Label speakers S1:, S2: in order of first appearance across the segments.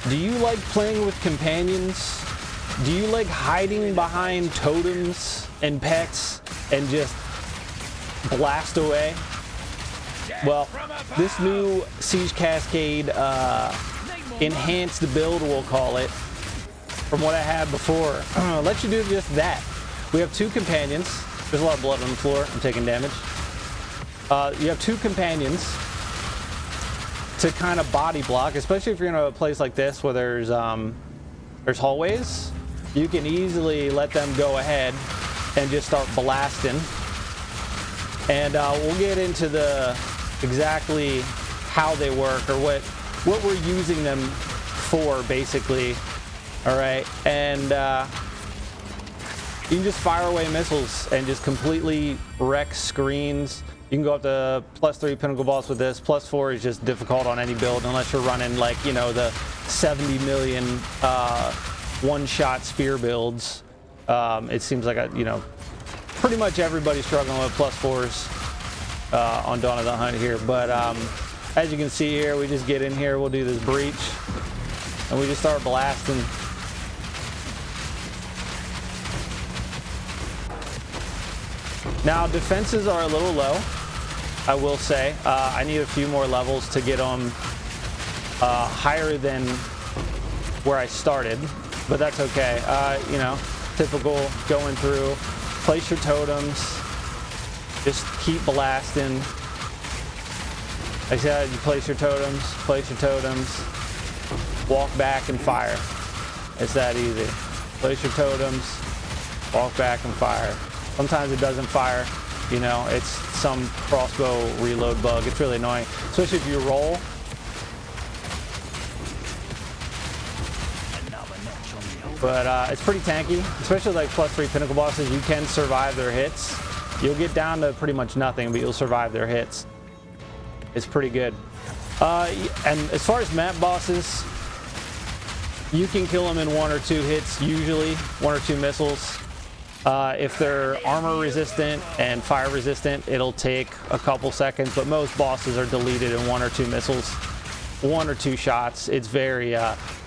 S1: Do you like playing with companions? Do you like hiding behind totems and pets and just blast away? Well, this new Siege Cascade enhanced build, we'll call it, from what I had before, lets you do just that. We have 2 companions. There's a lot of blood on the floor. I'm taking damage. You have 2 companions to kind of body block, especially if you're in a place like this where there's hallways. You can easily let them go ahead and just start blasting. And we'll get into exactly how they work, or what we're using them for, basically. All right, and you can just fire away missiles and just completely wreck screens. You can go up to +3 pinnacle boss with this. +4 is just difficult on any build unless you're running, like, you know, the 70 million one-shot spear builds. It seems like pretty much everybody's struggling with +4s on Dawn of the Hunt here. But as you can see here, we just get in here, we'll do this breach, and we just start blasting. Now, defenses are a little low, I will say. I need a few more levels to get them higher than where I started, but that's okay. You know, typical going through, place your totems, just keep blasting. Like I said, you place your totems, walk back and fire. It's that easy. Place your totems, walk back and fire. Sometimes it doesn't fire, you know, it's some crossbow reload bug. It's really annoying, especially if you roll. But it's pretty tanky, especially like +3 pinnacle bosses. You can survive their hits. You'll get down to pretty much nothing, but you'll survive their hits. It's pretty good. And as far as map bosses, you can kill them in 1 or 2 hits, usually 1 or 2 missiles. If they're armor resistant and fire resistant, it'll take a couple seconds, but most bosses are deleted in 1 or 2 missiles, 1 or 2 shots. It's very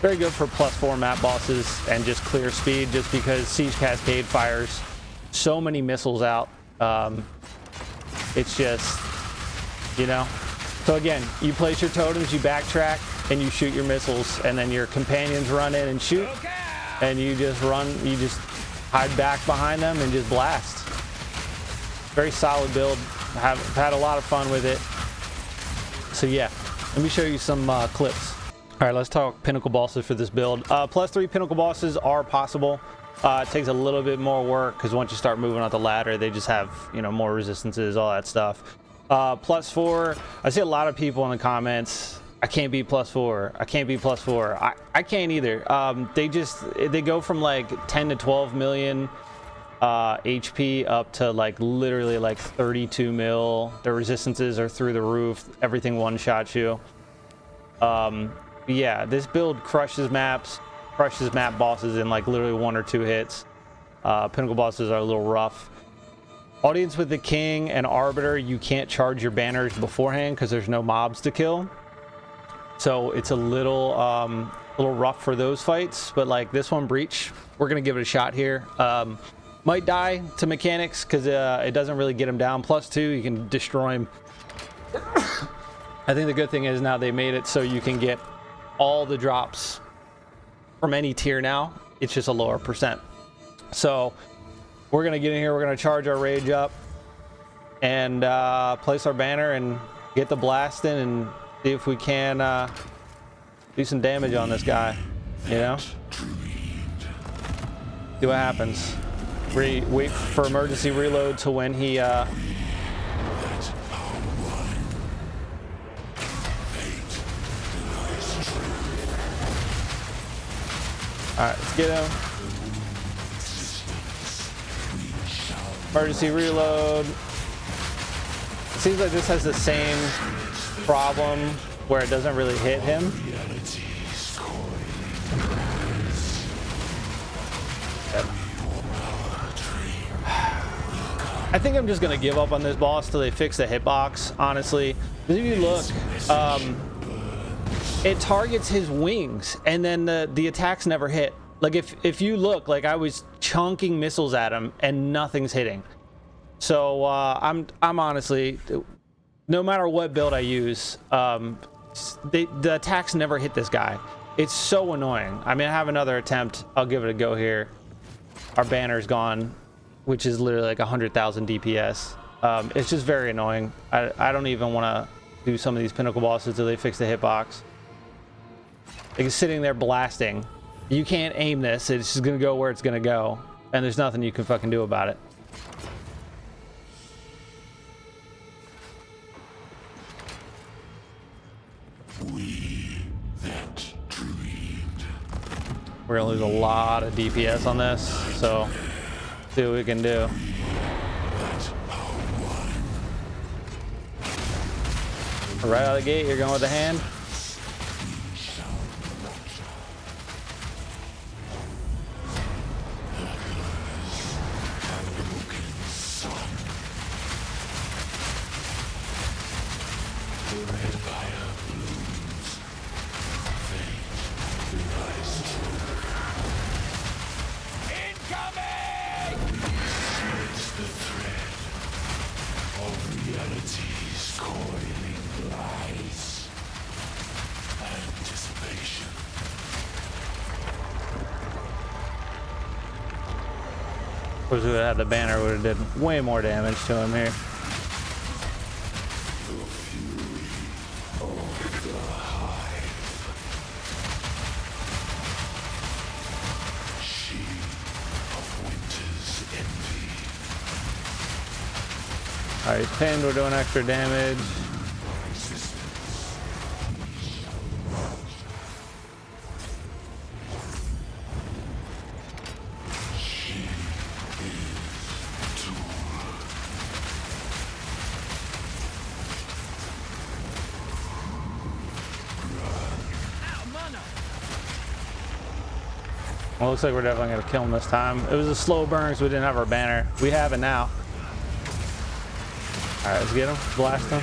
S1: good for +4 map bosses and just clear speed, just because Siege Cascade fires so many missiles out. It's just, you know. So again, you place your totems, you backtrack, and you shoot your missiles, and then your companions run in and shoot, and you just hide back behind them and just blast. Very solid build. I've had a lot of fun with it. So yeah, let me show you some clips. All right, let's talk pinnacle bosses for this build. +3 pinnacle bosses are possible. It takes a little bit more work because once you start moving up the ladder, they just have, you know, more resistances, all that stuff. +4, I see a lot of people in the comments, I can't beat +4. I can't beat +4. I can't either. They go from like 10 to 12 million HP up to like literally like 32 mil. The resistances are through the roof. Everything one-shots you. Yeah, this build crushes map bosses in like literally 1 or 2 hits. Pinnacle bosses are a little rough. Audience with the King and Arbiter, you can't charge your banners beforehand because there's no mobs to kill. So it's a little rough for those fights, but like this one, Breach, we're gonna give it a shot here. Might die to mechanics because it doesn't really get him down. +2, you can destroy him. I think the good thing is now they made it so you can get all the drops from any tier now. It's just a lower percent. So we're gonna get in here, we're gonna charge our rage up and place our banner and get the blasting and see if we can do some damage on this guy, you know? See what happens. Wait for emergency reload to when he Alright, let's get him. Emergency reload. It seems like this has the same problem where it doesn't really hit him. Yep. I think I'm just gonna give up on this boss till they fix the hitbox, honestly. Because if you look, it targets his wings, and then the attacks never hit. Like if you look, like I was chunking missiles at him and nothing's hitting. So I'm honestly, no matter what build I use, the attacks never hit this guy. It's so annoying. I mean, I have another attempt. I'll give it a go here. Our banner's gone, which is literally like 100,000 DPS. It's just very annoying. I don't even want to do some of these pinnacle bosses until they fix the hitbox. Like it's sitting there blasting. You can't aim this. It's just gonna go where it's gonna go, and there's nothing you can fucking do about it.
S2: We that dreamed.
S1: We're gonna lose a lot of DPS on this, so see what we can do. Right out of the gate, you're going with the hand. Of course, we would have had the banner, would have did way more damage to him here. Alright, he's pinned, we're doing extra damage. Well, looks like we're definitely going to kill him this time. It was a slow burn because we didn't have our banner. We have it now. Alright, let's get him. Blast him.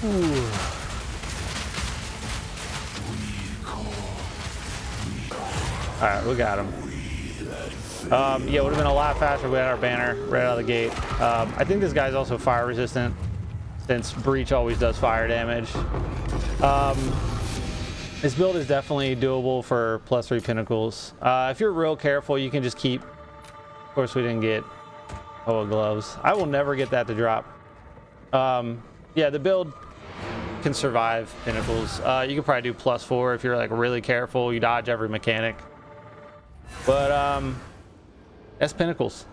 S1: Ooh. Alright, we got him. Yeah, it would have been a lot faster if we had our banner right out of the gate. I think this guy's also fire resistant, since Breach always does fire damage. This build is definitely doable for +3 pinnacles. If you're real careful, you can just keep... Of course, we didn't get Hoa gloves. I will never get that to drop. Yeah, the build can survive pinnacles. You could probably do +4 if you're like really careful. You dodge every mechanic. But that's pinnacles.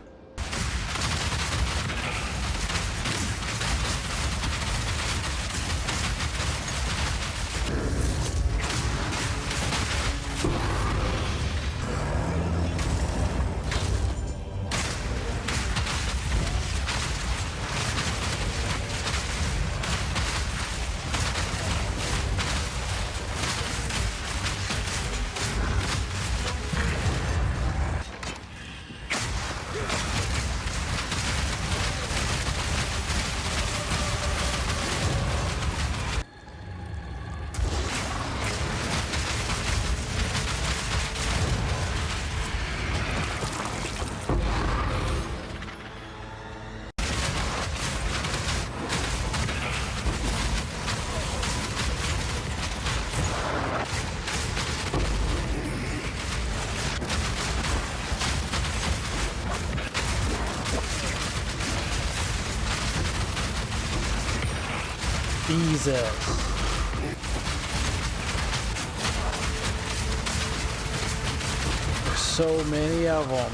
S1: Jesus. There's so many of them.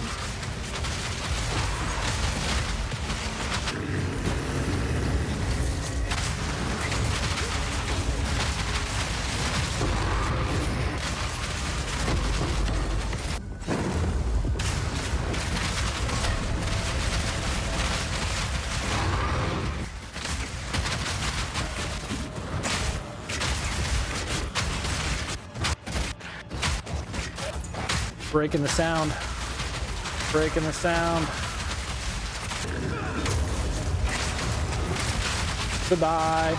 S1: Breaking the sound. Breaking the sound. Goodbye.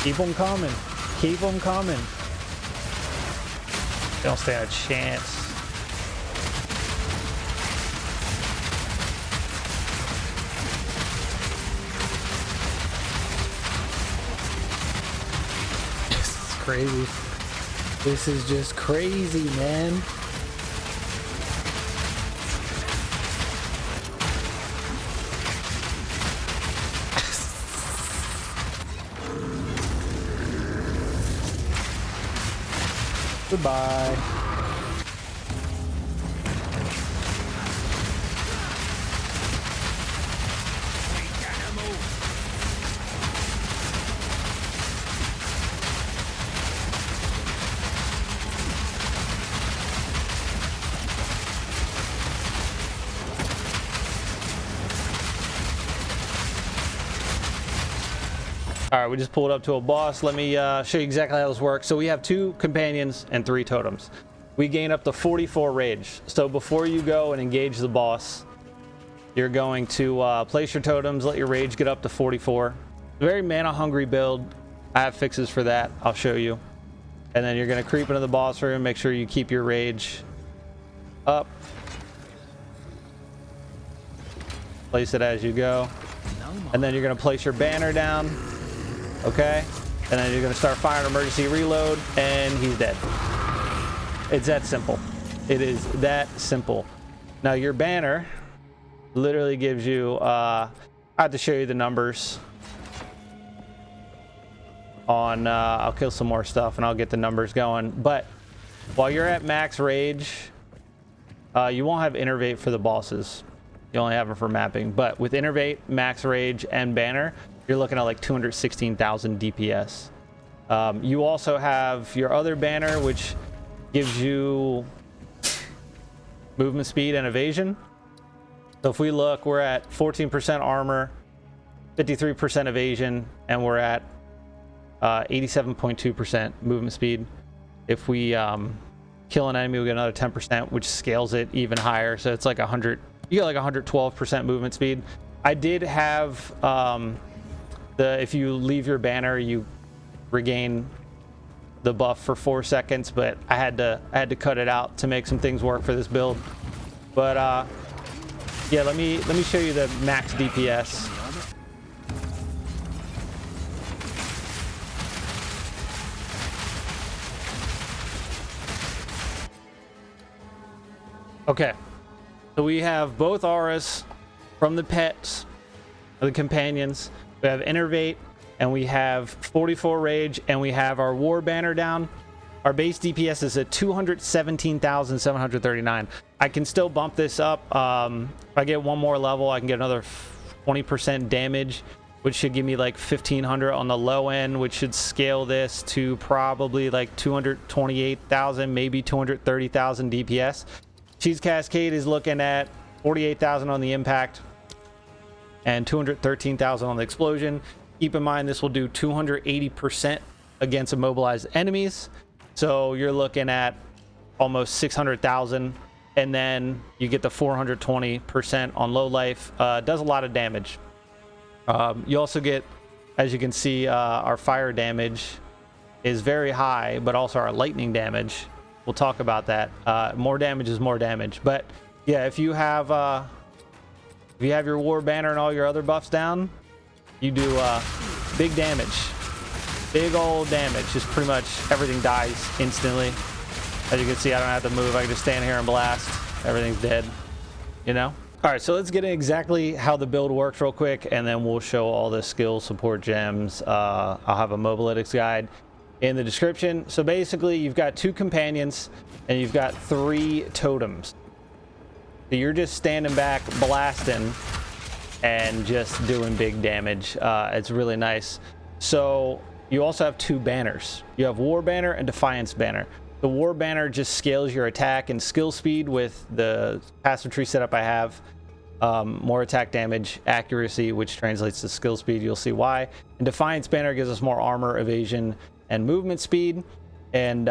S1: Keep them coming. Keep them coming. They don't stand a chance. This is crazy. This is just crazy, man. Goodbye. All right, we just pulled up to a boss. Let me show you exactly how this works. So we have 2 companions and 3 totems. We gain up to 44 rage. So before you go and engage the boss, you're going to place your totems, let your rage get up to 44. Very mana hungry build. I have fixes for that. I'll show you. And then you're going to creep into the boss room. Make sure you keep your rage up. Place it as you go. And then you're going to place your banner down. Okay, and then you're going to start firing emergency reload, and he's dead. It's that simple. It is that simple. Now your banner literally gives you I have to show you the numbers on I'll kill some more stuff and I'll get the numbers going. But while you're at max rage, you won't have innervate for the bosses. You only have them for mapping. But with innervate, max rage, and banner, you're looking at like 216,000 DPS. You also have your other banner, which gives you movement speed and evasion. So if we look, we're at 14% armor, 53% evasion, and we're at 87.2% movement speed. If we kill an enemy, we get another 10%, which scales it even higher. So it's like 100. You get like 112% movement speed. I did have if you leave your banner, you regain the buff for 4 seconds, but I had to cut it out to make some things work for this build. But yeah, let me show you the max DPS. Okay, so we have both auras from the pets, or the companions. We have innervate, and we have 44 rage, and we have our war banner down. Our base DPS is at 217,739. I can still bump this up. If I get one more level, I can get another 20% damage, which should give me like 1,500 on the low end, which should scale this to probably like 228,000, maybe 230,000 DPS. Cheese Cascade is looking at 48,000 on the impact and 213,000 on the explosion. Keep in mind, this will do 280% against immobilized enemies. So you're looking at almost 600,000. And then you get the 420% on low life. Does a lot of damage. You also get, as you can see, our fire damage is very high, but also our lightning damage. We'll talk about that. More damage is more damage. But yeah, if you have your war banner and all your other buffs down, you do big damage. Big old damage. Just pretty much everything dies instantly. As you can see, I don't have to move. I can just stand here and blast. Everything's dead, you know? All right, so let's get in exactly how the build works real quick, and then we'll show all the skill support gems. I'll have a mobalytics guide in the description. So basically, you've got 2 companions, and you've got 3 totems. So you're just standing back, blasting, and just doing big damage. It's really nice. So you also have 2 banners. You have War Banner and Defiance Banner. The War Banner just scales your attack and skill speed with the passive tree setup I have. More attack damage, accuracy, which translates to skill speed. You'll see why. And Defiance Banner gives us more armor, evasion, and movement speed. And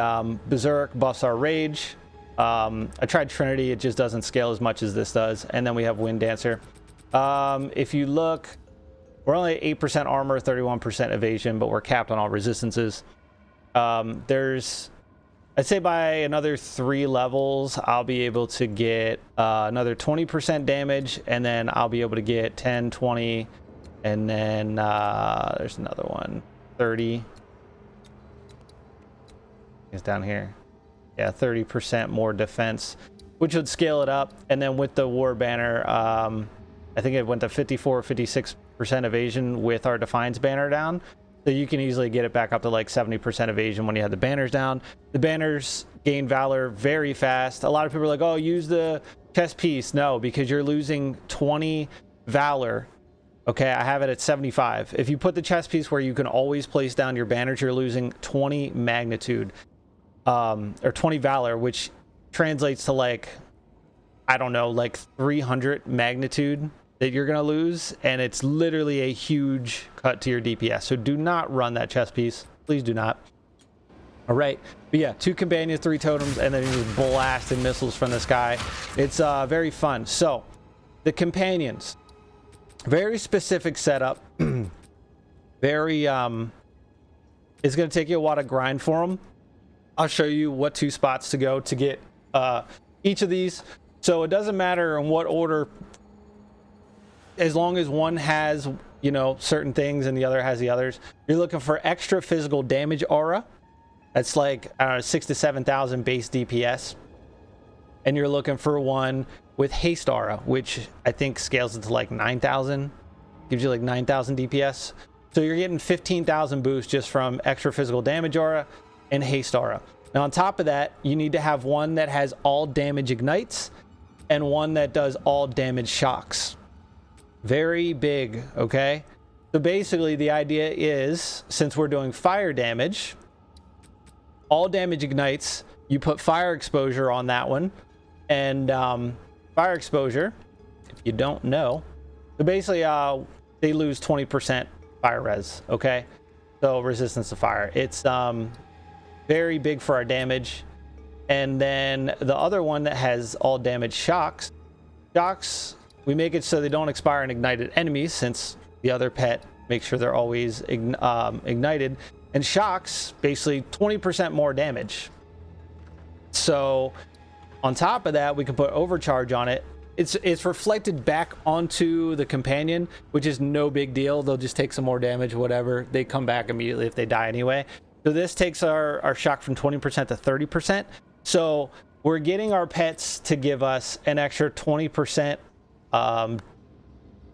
S1: Berserk buffs our rage. I tried Trinity. It just doesn't scale as much as this does. And then we have Wind Dancer. If you look We're only at 8% armor, 31% evasion, but we're capped on all resistances. There's, I'd say by another 3 levels, I'll be able to get another 20% damage, and then I'll be able to get 10, 20, and then there's another one, 30. It's down here. Yeah, 30% more defense, which would scale it up. And then with the war banner, I think it went to 54, 56% evasion with our Defiance banner down. So you can easily get it back up to like 70% evasion when you have the banners down. The banners gain valor very fast. A lot of people are like, oh, use the chest piece. No, because you're losing 20 valor. Okay, I have it at 75. If you put the chest piece where you can always place down your banners, you're losing 20 magnitude, or 20 valor, which translates to like, I don't know, like 300 magnitude that you're going to lose, and it's literally a huge cut to your DPS. So do not run that chest piece. Please do not. All right. But yeah, 2 companions, 3 totems, and then you're blasting missiles from the sky. It's very fun. So the companions, very specific setup. Very, it's going to take you a while to grind for them. I'll show you what 2 spots to go to get each of these. So it doesn't matter in what order, as long as one has, you know, certain things and the other has the others. You're looking for extra physical damage aura. That's like 6,000 to 7,000 base DPS. And you're looking for one with haste aura, which I think scales it to like 9,000. Gives you like 9,000 DPS. So you're getting 15,000 boost just from extra physical damage aura and haste aura. Now on top of that, you need to have one that has all damage ignites and one that does all damage shocks. Very big, okay? So basically the idea is, since we're doing fire damage, all damage ignites, you put fire exposure on that one, and fire exposure, if you don't know, so basically they lose 20% fire res, okay? So resistance to fire. It's very big for our damage. And then the other one that has all damage shocks, we make it so they don't expire on ignited enemies, since the other pet makes sure they're always ignited. And shocks, basically 20% more damage. So on top of that, we can put overcharge on it. It's reflected back onto the companion, which is no big deal. They'll just take some more damage, whatever. They come back immediately if they die anyway. So this takes our shock from 20% to 30%. So we're getting our pets to give us an extra 20%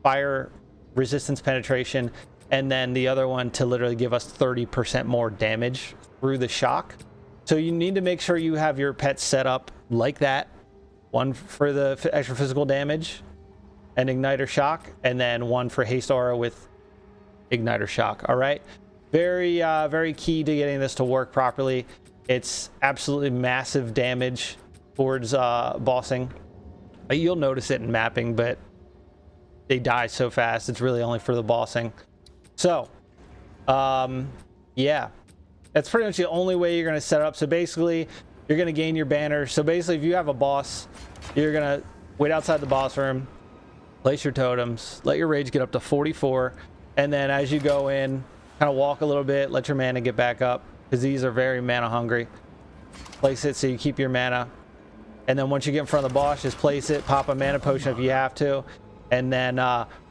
S1: fire resistance penetration, and then the other one to literally give us 30% more damage through the shock. So you need to make sure you have your pets set up like that. One for the extra physical damage and igniter shock, and then one for haste aura with igniter shock. All right, very very key to getting this to work properly. It's absolutely massive damage towards bossing. You'll notice it in mapping, but they die so fast. It's really only for the bossing. So yeah, that's pretty much the only way you're going to set it up. So basically you're going to gain your banner. So basically if you have a boss, you're going to wait outside the boss room, place your totems, let your rage get up to 44, and then as you go in, kind of walk a little bit, let your mana get back up, because these are very mana hungry. Place it so you keep your mana, and then once you get in front of the boss, just place it, pop a mana potion if you have to, and then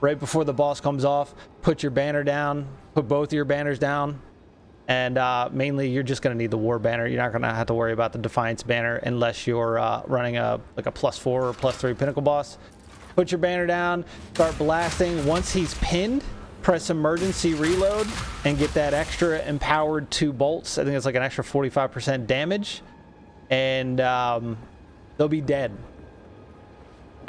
S1: right before the boss comes off, put your banner down, put both of your banners down, and mainly you're just going to need the war banner. You're not going to have to worry about the Defiance banner unless you're running a +4 or +3 pinnacle boss. Put your banner down, start blasting. Once he's pinned, press emergency reload and get that extra empowered 2 bolts. I think it's like an extra 45% damage, and they'll be dead.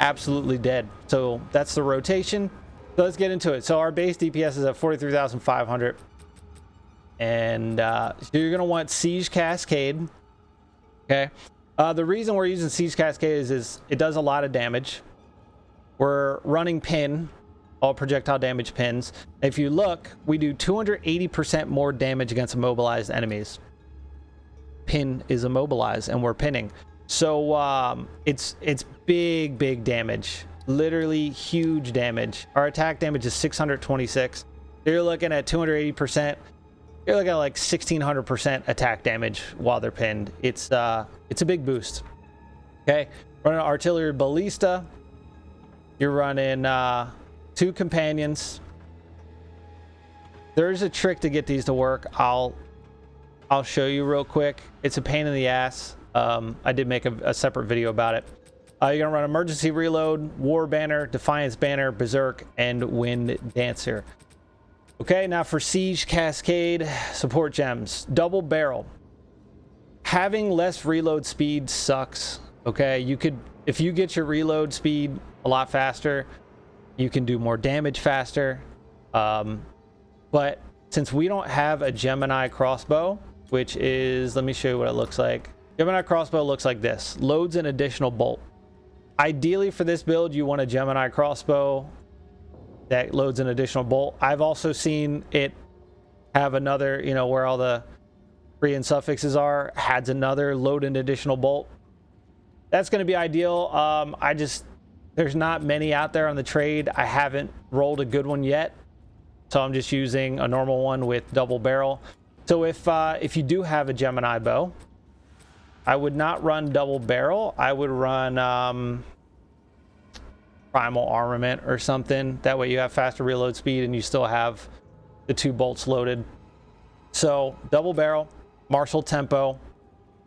S1: Absolutely dead. So that's the rotation. So let's get into it. So our base DPS is at 43,500. And so you're going to want Siege Cascade. Okay. The reason we're using Siege Cascade is it does a lot of damage. We're running pin, all projectile damage pins. If you look, we do 280% more damage against immobilized enemies. Pin is immobilized and we're pinning. So it's big damage. literally huge damage. Our attack damage is 626. You're looking at 280%. You're looking at like 1600% attack damage while they're pinned. It's a big boost. Okay, running artillery ballista. You're running 2 companions. There's a trick to get these to work. I'll show you real quick. It's a pain in the ass. I did make a separate video about it. You're gonna run emergency reload, war banner, defiance banner, berserk, and wind dancer. Okay, now for siege cascade support gems, double barrel. Having less reload speed sucks. Okay, you could, if you get your reload speed a lot faster, you can do more damage faster. But since we don't have a Gemini crossbow, which is, let me show you what it looks like. Gemini crossbow looks like this, loads an additional bolt. Ideally for this build, you want a Gemini crossbow that loads an additional bolt. I've also seen it have another, you know, where all the Korean suffixes are, adds another load an additional bolt. That's going to be ideal. There's not many out there on the trade. I haven't rolled a good one yet, so I'm just using a normal one with double barrel. So if you do have a Gemini bow, I would not run double barrel. I would run primal armament or something. That way you have faster reload speed and you still have the 2 bolts loaded. So double barrel, martial tempo,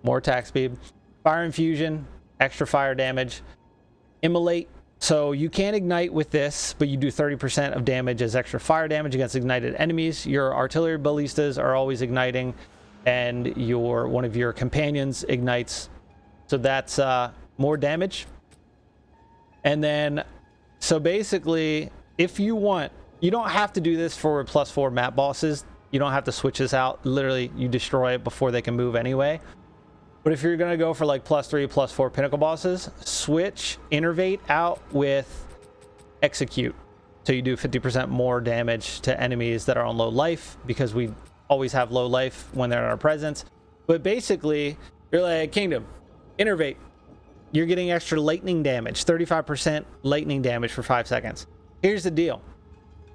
S1: more attack speed, fire infusion, extra fire damage, immolate. So you can ignite with this, but you do 30% of damage as extra fire damage against ignited enemies. Your artillery ballistas are always igniting, and one of your companions ignites. So that's more damage. And then, so basically, if you want, you don't have to do this for +4 map bosses. You don't have to switch this out. Literally, you destroy it before they can move anyway. But if you're going to go for like +3, +4 pinnacle bosses, switch Innervate out with Execute. So you do 50% more damage to enemies that are on low life, because we always have low life when they're in our presence. But basically, you're like, Kingdom, Innervate. You're getting extra lightning damage, 35% lightning damage for 5 seconds. Here's the deal.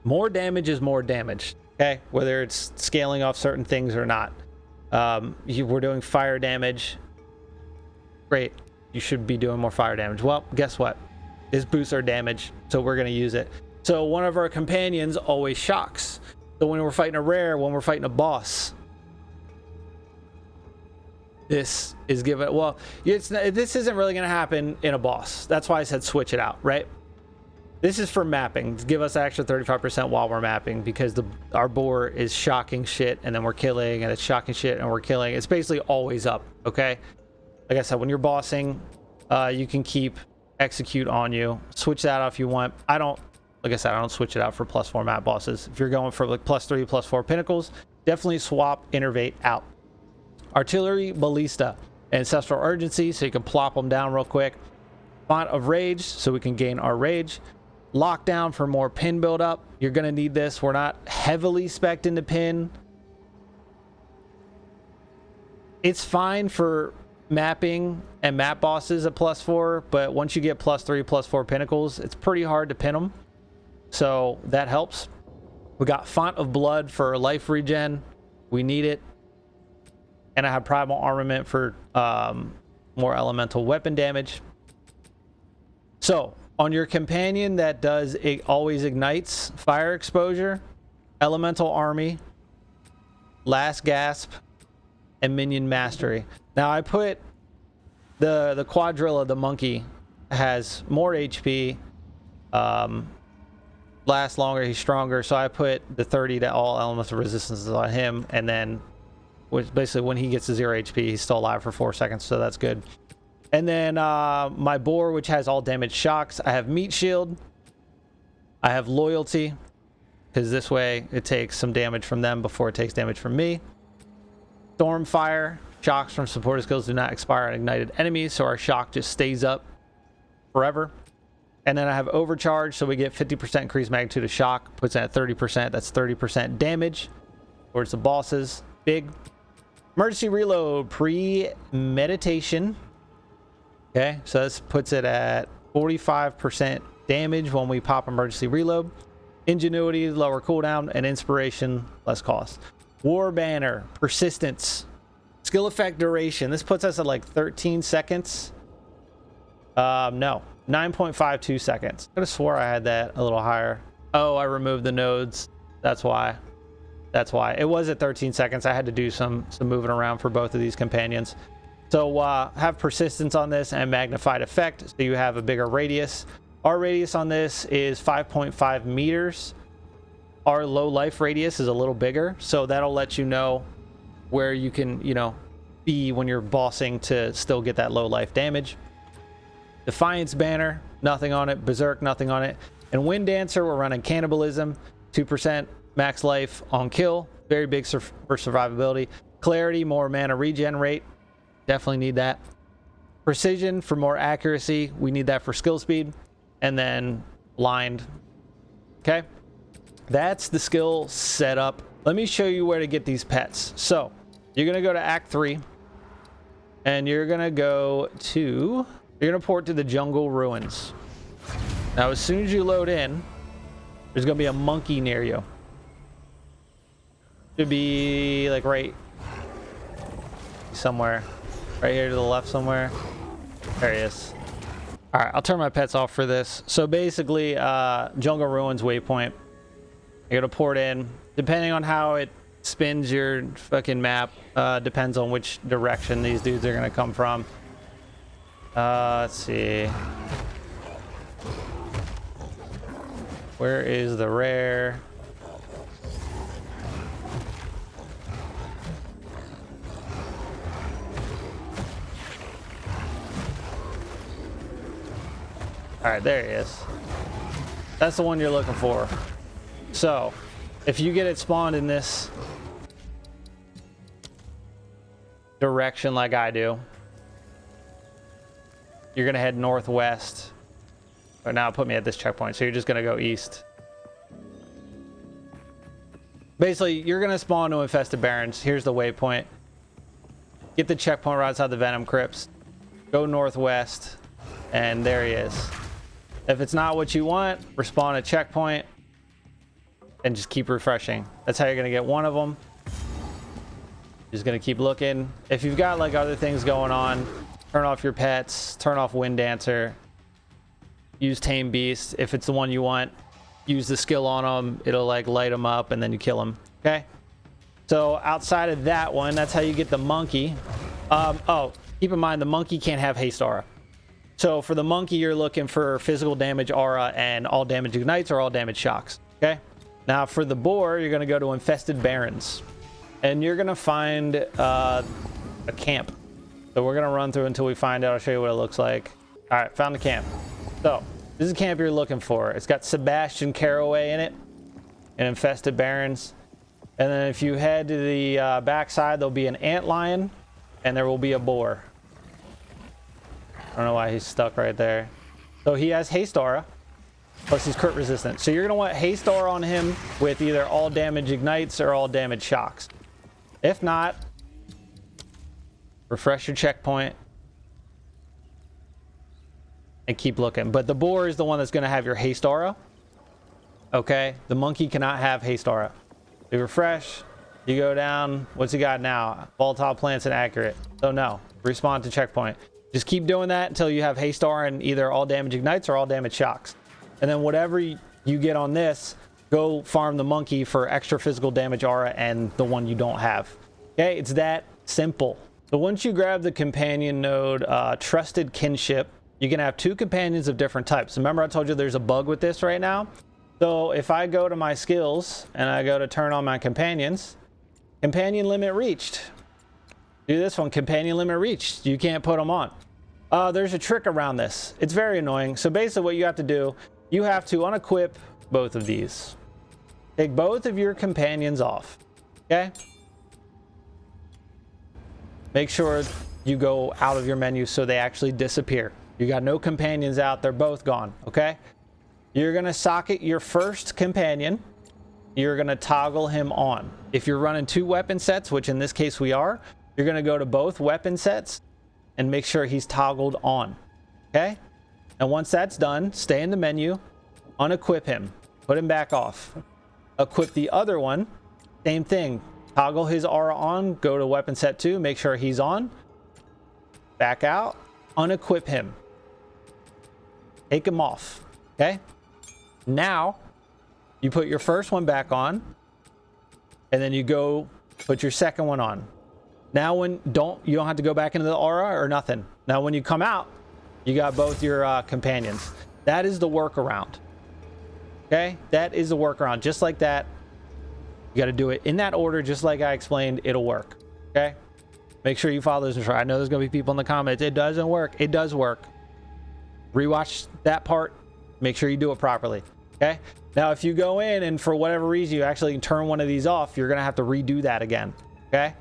S1: More damage is more damage, okay? Whether it's scaling off certain things or not. We're doing fire damage. Great. You should be doing more fire damage. Well, guess what? This boosts our damage, so we're going to use it. So one of our companions always shocks. So when we're fighting a rare, when we're fighting a boss, this is given. Well, this isn't really going to happen in a boss. That's why I said switch it out, right? This is for mapping, to give us an extra 35% while we're mapping, because our boar is shocking shit and then we're killing, and it's shocking shit and we're killing. It's basically always up, okay? Like I said, when you're bossing, you can keep Execute on you. Switch that out if you want. Like I said, I don't switch it out for +4 map bosses. If you're going for like +3, +4 pinnacles, definitely swap Innervate out. Artillery Ballista, Ancestral Urgency, so you can plop them down real quick. Font of Rage, so we can gain our rage. Lockdown for more pin buildup. You're going to need this. We're not heavily spec'd into pin. It's fine for mapping and map bosses at +4, but once you get +3, +4 pinnacles, it's pretty hard to pin them. So that helps. We got Font of Blood for life regen. We need it. And I have Primal Armament for more elemental weapon damage. So on your companion that does, it always ignites fire exposure, elemental army, last gasp, and minion mastery. Now I put the quadrilla, the monkey, has more HP, lasts longer, he's stronger, so I put the 30 to all elemental resistances on him, and then which basically when he gets to 0 HP, he's still alive for 4 seconds, so that's good. And then my boar, which has all damage shocks. I have meat shield. I have loyalty, because this way it takes some damage from them before it takes damage from me. Stormfire, shocks from supporter skills do not expire on ignited enemies, so our shock just stays up forever. And then I have overcharge, so we get 50% increased magnitude of shock, puts it at 30%. That's 30% damage towards the bosses. Big. Emergency reload, premeditation. Okay, so this puts it at 45% damage when we pop emergency reload. Ingenuity, lower cooldown, and inspiration, less cost. War banner, persistence, skill effect duration. This puts us at like 13 seconds. No, 9.52 seconds. I could have swore I had that a little higher. Oh, I removed the nodes. That's why. That's why. It was at 13 seconds. I had to do some moving around for both of these companions. So have persistence on this and magnified effect, so you have a bigger radius. Our radius on this is 5.5 meters. Our low life radius is a little bigger, so that'll let you know where you can, you know, be when you're bossing to still get that low life damage. Defiance banner, nothing on it. Berserk, nothing on it. And Wind Dancer, we're running cannibalism, 2% max life on kill, very big for survivability. Clarity, more mana regen rate, definitely need that. Precision for more accuracy, we need that for skill speed. And then blind. Okay, that's the skill setup. Let me show you where to get these pets. So you're gonna go to Act 3, and you're gonna port to the Jungle Ruins. Now, as soon as you load in, there's gonna be a monkey near you. Should be like right somewhere, right here to the left somewhere. There he is. All right, I'll turn my pets off for this. So basically, Jungle Ruins waypoint. You're gonna port in. Depending on how it spins your fucking map, depends on which direction these dudes are gonna come from. Let's see. Where is the rare? All right, there he is. That's the one you're looking for. So, if you get it spawned in this direction like I do, you're gonna head northwest. But now put me at this checkpoint, so you're just gonna go east. Basically, you're gonna spawn to Infested Barrens. Here's the waypoint. Get the checkpoint right outside the Venom Crypts. Go northwest, and there he is. If it's not what you want, respawn at checkpoint and just keep refreshing. That's how you're gonna get one of them. Just gonna keep looking. If you've got like other things going on, turn off your pets, turn off Wind Dancer, use Tame Beast. If it's the one you want, use the skill on them. It'll like light them up and then you kill them. Okay. So outside of that one, that's how you get the monkey. Oh, keep in mind the monkey can't have haste aura. So for the monkey, you're looking for physical damage aura and all damage ignites or all damage shocks. Okay. Now for the boar, you're going to go to Infested Barrens and you're going to find a camp. So we're going to run through until we find out. I'll show you what it looks like. All right, found the camp. So this is the camp you're looking for. It's got Sebastian Caraway in it and Infested Barrens. And then if you head to the backside, there'll be an antlion and there will be a boar. I don't know why he's stuck right there. So he has haste aura, plus he's crit resistant. So you're going to want haste aura on him with either all damage ignites or all damage shocks. If not, refresh your checkpoint and keep looking. But the boar is the one that's going to have your haste aura. Okay, the monkey cannot have haste aura. You refresh, you go down. What's he got now? Volatile plants and accurate. So no, respawn to checkpoint. Just keep doing that until you have haste aura and either all damage ignites or all damage shocks. And then whatever you get on this, go farm the monkey for extra physical damage aura and the one you don't have. Okay, it's that simple. So once you grab the companion node, Trusted Kinship, you can have 2 companions of different types. Remember I told you there's a bug with this right now? So if I go to my skills and I go to turn on my companions, companion limit reached. Do this one, companion limit reached. You can't put them on. There's a trick around this. It's very annoying. So basically what you have to do, you have to unequip both of these. Take both of your companions off. Okay? Make sure you go out of your menu so they actually disappear. You got no companions out. They're both gone. Okay? You're going to socket your first companion. You're going to toggle him on. If you're running 2 weapon sets, which in this case we are, you're going to go to both weapon sets and make sure he's toggled on. Okay? And once that's done, stay in the menu, unequip him, put him back off. Equip the other one, same thing. Toggle his aura on, go to weapon set 2, make sure he's on. Back out, unequip him. Take him off, okay? Now, you put your first one back on, and then you go put your second one on. Now you don't have to go back into the aura or nothing. Now when you come out, you got both your companions. That is the workaround. Okay, that is the workaround. Just like that, you got to do it in that order, just like I explained. It'll work. Okay, make sure you follow this. I know there's gonna be people in the comments. It doesn't work. It does work. Rewatch that part. Make sure you do it properly. Okay. Now, if you go in and for whatever reason you actually can turn one of these off, you're gonna have to redo that again. Okay.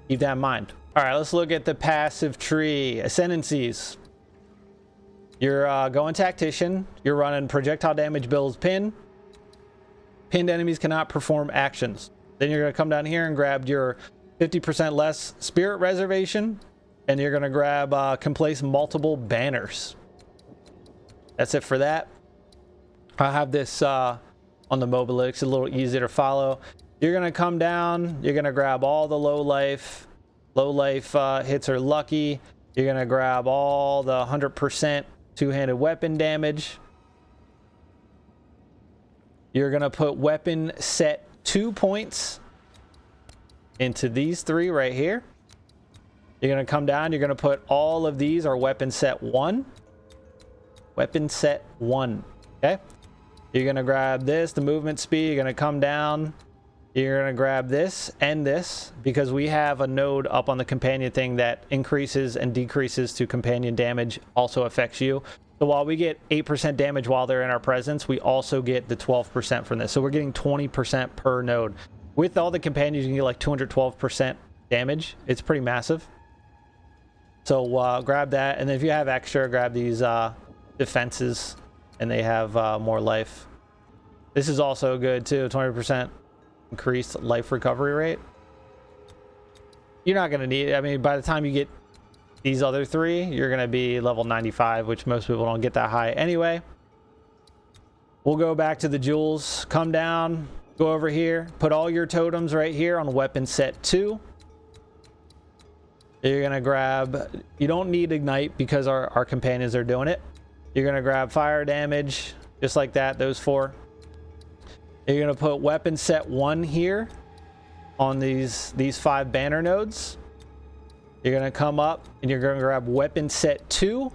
S1: Keep that in mind. All right, let's look at the passive tree. Ascendancies. You're going Tactician. You're running projectile damage builds pin. Pinned enemies cannot perform actions. Then you're going to come down here and grab your 50% less spirit reservation. And you're going to grab can place multiple banners. That's it for that. I have this on the mobile. It's a little easier to follow. You're going to come down. You're going to grab all the low life. Low life hits are lucky. You're going to grab all the 100% two-handed weapon damage. You're going to put weapon set 2 points into these 3 right here. You're going to come down. You're going to put all of these are weapon set 1. Weapon set 1. Okay. You're going to grab this, the movement speed. You're going to come down. You're going to grab this and this because we have a node up on the companion thing that increases and decreases to companion damage, also affects you. So while we get 8% damage while they're in our presence, we also get the 12% from this. So we're getting 20% per node. With all the companions, you can get like 212% damage. It's pretty massive. So grab that. And then if you have extra, grab these defenses and they have more life. This is also good too, 20%. Increased life recovery rate. You're not going to need it. I mean, by the time you get these other 3, you're going to be level 95, which most people don't get that high anyway. We'll go back to the jewels. Come down, go over here, put all your totems right here on weapon set 2. You're going to grab, you don't need ignite because our companions are doing it. You're going to grab fire damage, just like that, those 4. You're going to put weapon set 1 here on these 5 banner nodes. You're going to come up and you're going to grab weapon set 2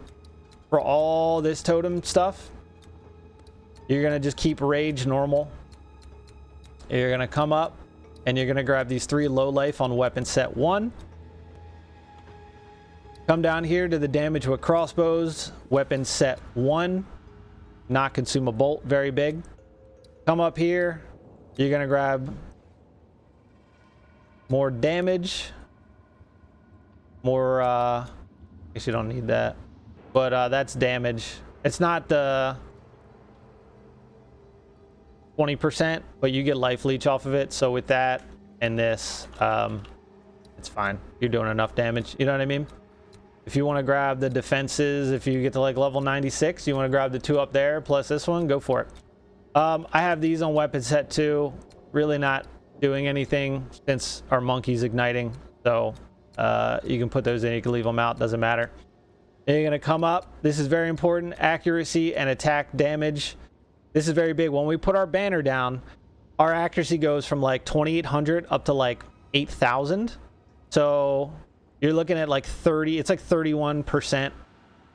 S1: for all this totem stuff. You're going to just keep rage normal. You're going to come up and you're going to grab these 3 low life on weapon set 1. Come down here to the damage with crossbows, weapon set 1. Not consume a bolt, very big. Come up here, you're going to grab more damage, more, I guess you don't need that, but that's damage. It's not the 20%, but you get life leech off of it. So with that and this, it's fine. You're doing enough damage. You know what I mean? If you want to grab the defenses, if you get to like level 96, you want to grab the 2 up there plus this one, go for it. I have these on weapon set 2, really not doing anything since our monkey's igniting. So you can put those in, you can leave them out, doesn't matter. Then you're going to come up. This is very important. Accuracy and attack damage. This is very big. When we put our banner down, our accuracy goes from like 2,800 up to like 8,000. So you're looking at like 30, it's like 31%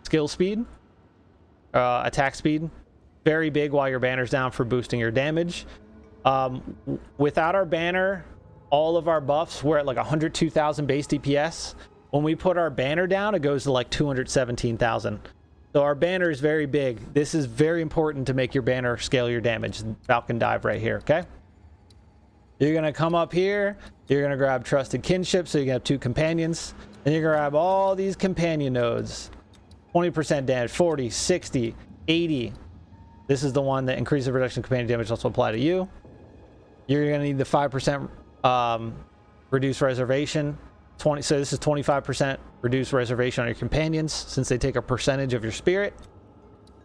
S1: skill speed, attack speed. Very big while your banner's down for boosting your damage. Without our banner, all of our buffs were at like 102,000 base DPS. When we put our banner down, it goes to like 217,000. So our banner is very big. This is very important to make your banner scale your damage. Falcon dive right here, okay? You're going to come up here. You're going to grab Trusted Kinship, so you can have 2 companions. And you're going to grab all these companion nodes. 20% damage, 40, 60, 80. This is the one that increases the reduction of companion damage also apply to you. You're going to need the 5% reduced reservation. So this is 25% reduced reservation on your companions since they take a percentage of your spirit.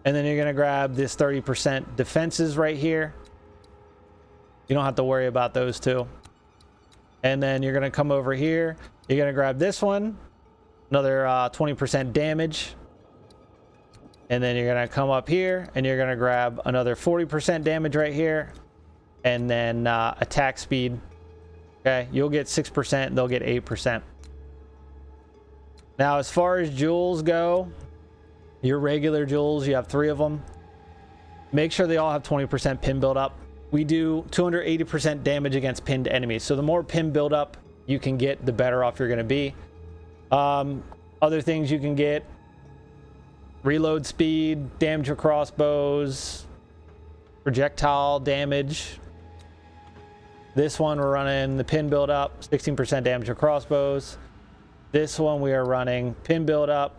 S1: And then you're going to grab this 30% defenses right here. You don't have to worry about those two. And then you're going to come over here. You're going to grab this one. Another 20% damage. And then you're going to come up here and you're going to grab another 40% damage right here. And then attack speed. Okay, you'll get 6%. They'll get 8%. Now, as far as jewels go, your regular jewels, you have 3 of them. Make sure they all have 20% pin build up. We do 280% damage against pinned enemies. So the more pin build up you can get, the better off you're going to be. Other things you can get: reload speed, damage with crossbows, projectile damage. This one we're running the pin build up, 16% damage with crossbows. This one we are running pin build up,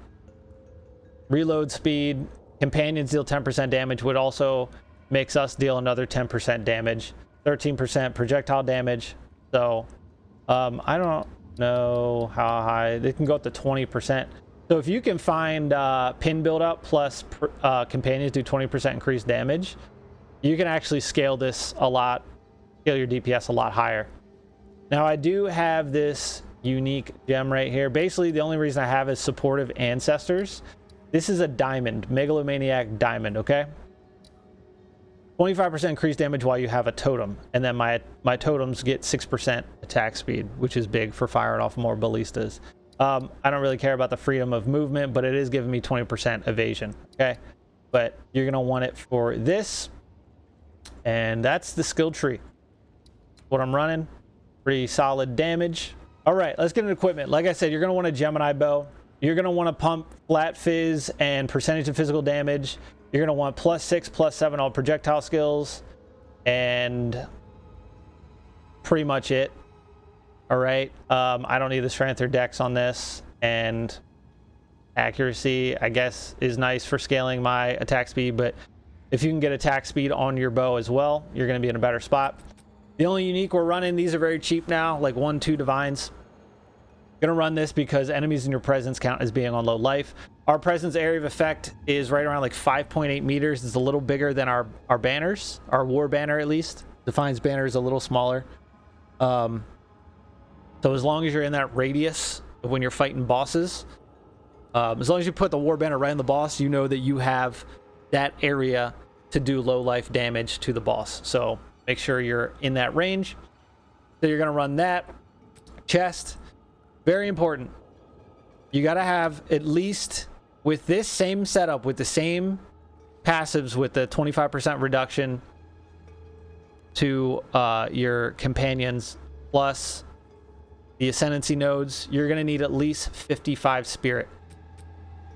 S1: reload speed, companions deal 10% damage, which also makes us deal another 10% damage, 13% projectile damage. So I don't know how high they can go up to 20%. So if you can find pin build up plus companions do 20% increased damage, you can actually scale this a lot, scale your DPS a lot higher. Now I do have this unique gem right here. Basically the only reason I have is supportive ancestors. This is a diamond, megalomaniac diamond. Okay, 25% increased damage while you have a totem, and then my totems get 6% attack speed, which is big for firing off more ballistas. I don't really care about the freedom of movement, but it is giving me 20% evasion. Okay, but you're gonna want it for this, and that's the skill tree. What I'm running, pretty solid damage. All right, let's get into equipment. Like I said, you're gonna want a Gemini bow. You're gonna want to pump flat fizz and percentage of physical damage. You're gonna want +6, +7 all projectile skills, and pretty much it. All right, I don't need the strength or dex on this, and accuracy I guess is nice for scaling my attack speed, but if you can get attack speed on your bow as well, you're gonna be in a better spot. The only unique we're running, these are very cheap now, like 1-2 divines. Gonna run this because enemies in your presence count as being on low life. Our presence area of effect is right around like 5.8 meters. It's a little bigger than our banners, our war banner at least. Defiance banner is a little smaller. So as long as you're in that radius of when you're fighting bosses, as long as you put the war banner right on the boss, you know that you have that area to do low life damage to the boss. So make sure you're in that range. So you're gonna run that. Chest, very important. You gotta have at least, with this same setup, with the same passives, with the 25% reduction to your companions plus the ascendancy nodes, you're gonna need at least 55 spirit.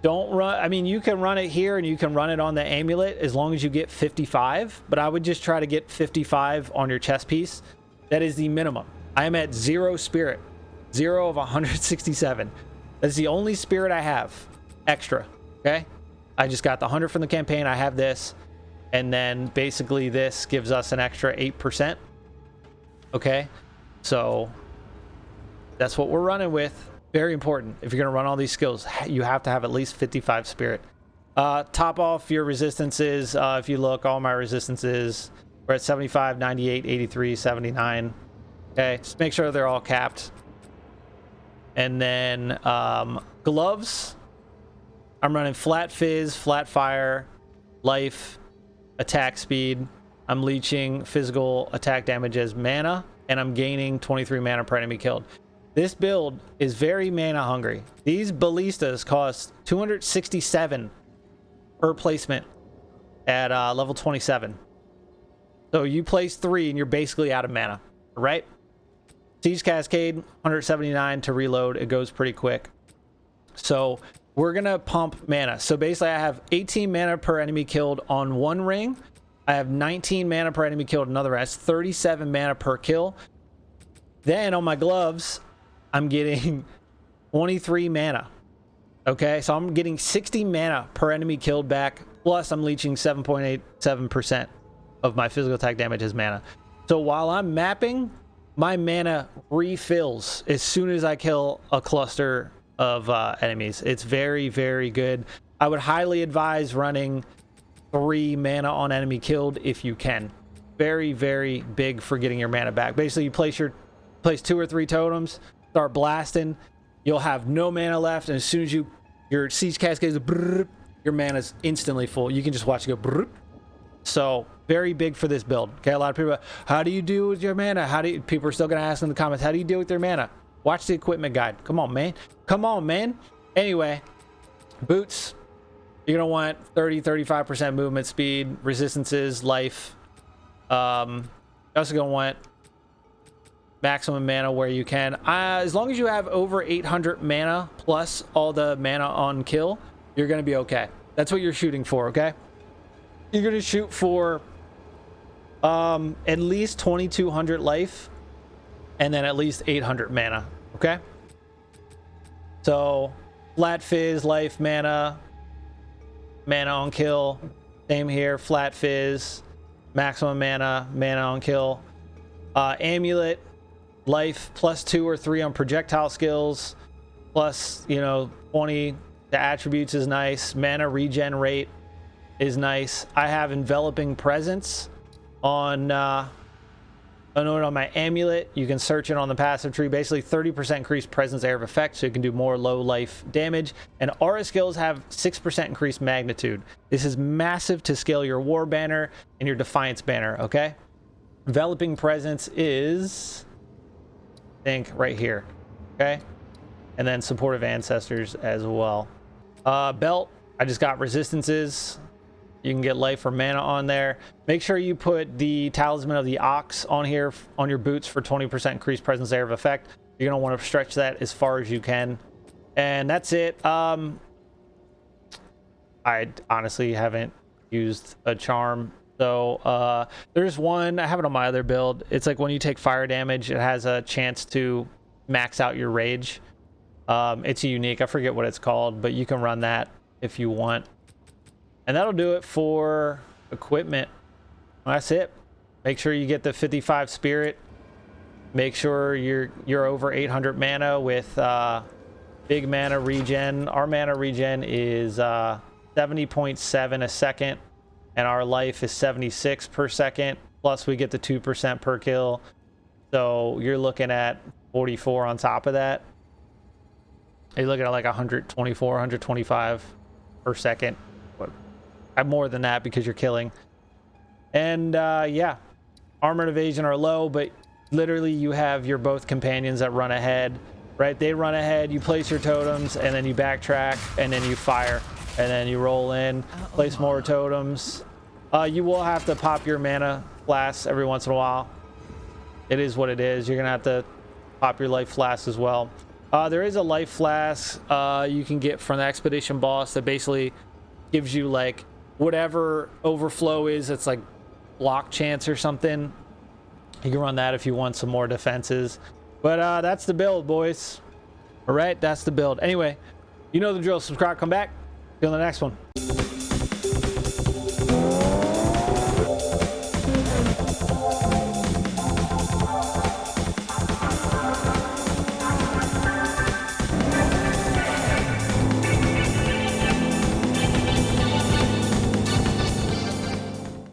S1: Don't run, I mean, you can run it here and you can run it on the amulet as long as you get 55, but I would just try to get 55 on your chest piece. That is the minimum. I am at 0 spirit, 0 of 167. That's the only spirit I have extra. Okay, I just got the 100 from the campaign. I have this, and then basically this gives us an extra 8%. Okay, so that's what we're running with. Very important. If you're going to run all these skills, you have to have at least 55 spirit. Top off your resistances. If you look, all my resistances, we're at 75, 98, 83, 79. Okay, just make sure they're all capped. And then gloves, I'm running flat fizz, flat fire, life, attack speed. I'm leeching physical attack damage as mana, and I'm gaining 23 mana per enemy killed. This build is very mana hungry. These ballistas cost 267 per placement at level 27. So you place 3 and you're basically out of mana, right? Siege Cascade, 179 to reload. It goes pretty quick. So we're gonna pump mana. So basically I have 18 mana per enemy killed on one ring. I have 19 mana per enemy killed another. That's 37 mana per kill. Then on my gloves, I'm getting 23 mana. Okay, so I'm getting 60 mana per enemy killed back. Plus I'm leeching 7.87% of my physical attack damage as mana. So while I'm mapping, my mana refills as soon as I kill a cluster of enemies. It's very, very good. I would highly advise running 3 mana on enemy killed if you can. Very, very big for getting your mana back. Basically, you place 2 or 3 totems, start blasting, you'll have no mana left, and as soon as your Siege Cascade is your mana's instantly full. You can just watch it go. So very big for this build. Okay, a lot of people, how do you do with your mana? People are still gonna ask in the comments, how do you deal with your mana? Watch the equipment guide. Come on, man. Come on, man. Anyway, boots, you're gonna want 30-35% movement speed, resistances, life. You're also gonna want maximum mana where you can. As long as you have over 800 mana plus all the mana on kill, you're gonna be okay. That's what you're shooting for. Okay, you're gonna shoot for at least 2200 life and then at least 800 mana. Okay, so flat fizz, life, mana on kill. Same here, flat fizz, maximum mana on kill. Amulet, life plus 2 or 3 on projectile skills, plus 20 to attributes is nice. Mana regen rate is nice. I have enveloping presence on my amulet. You can search it on the passive tree. Basically 30% increased presence area of effect, so you can do more low life damage. And aura skills have 6% increased magnitude. This is massive to scale your war banner and your defiance banner. Okay, enveloping presence is, I think, right here. Okay, and then supportive ancestors as well. Belt, I just got resistances. You can get life or mana on there. Make sure you put the Talisman of the Ox on here on your boots for 20% increased presence area of effect. You're gonna want to stretch that as far as you can. And that's it. I honestly haven't used a charm. So there's one, I have it on my other build. It's like when you take fire damage, it has a chance to max out your rage. It's unique. I forget what it's called, but you can run that if you want. And that'll do it for equipment. That's it. Make sure you get the 55 spirit. Make sure you're over 800 mana with big mana regen. Our mana regen is 70.7 a second, and our life is 76 per second. Plus we get the 2% per kill. So you're looking at 44 on top of that. You're looking at like 124, 125 per second. More than that because you're killing. And yeah, armor and evasion are low, but literally you have your both companions that run ahead, right? They run ahead, you place your totems, and then you backtrack, and then you fire, and then you roll in, place more totems. You will have to pop your mana flasks every once in a while. It is what it is. You're gonna have to pop your life flasks as well. There is a life flask you can get from the expedition boss that basically gives you like whatever overflow is. It's like block chance or something. You can run that if you want some more defenses. But that's the build, boys. All right, that's the build. Anyway, you know the drill. Subscribe, come back. See you on the next one.